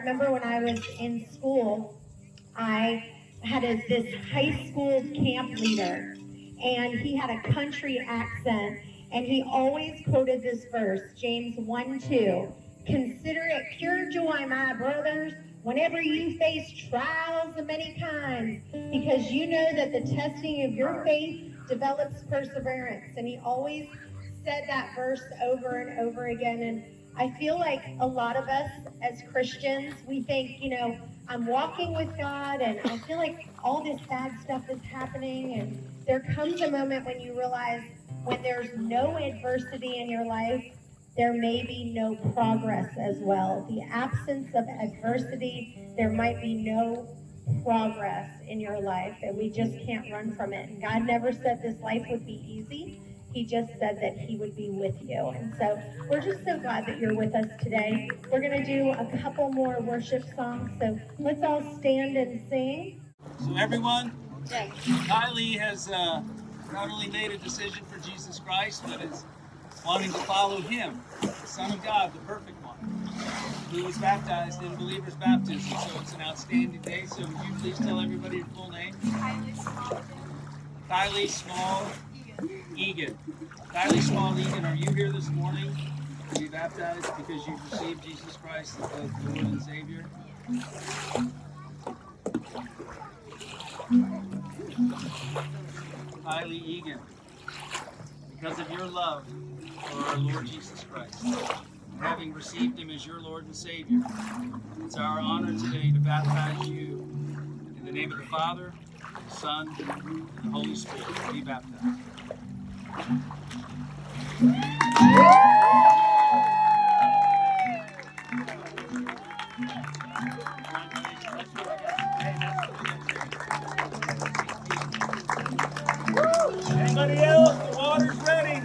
remember when I was in school, I had this high school camp leader, and he had a country accent, and he always quoted this verse, James 1:2. Consider it pure joy, my brothers, whenever you face trials of many kinds, because you know that the testing of your faith develops perseverance. And he always said that verse over and over again. And I feel like a lot of us as Christians, we think, I'm walking with God and I feel like all this bad stuff is happening. And there comes a moment when you realize when there's no adversity in your life, there may be no progress as well. The absence of adversity, there might be no progress in your life, and we just can't run from it. And God never said this life would be easy. He just said that he would be with you. And so we're just so glad that you're with us today. We're going to do a couple more worship songs. So let's all stand and sing. So everyone, Kylie has not only made a decision for Jesus Christ, but is wanting to follow him, the Son of God, the perfect one, who was baptized in believer's baptism. So it's an outstanding day. So would you please tell everybody your full name? Kylie Small Egan. Kylie Small Egan, are you here this morning to be baptized because you've received Jesus Christ as both Lord and Savior? Kylie Egan, because of your love for our Lord Jesus Christ, and having received him as your Lord and Savior, it's our honor today to baptize you in the name of the Father, the Son, and the Holy Spirit. Be baptized. Anybody else? The water's ready.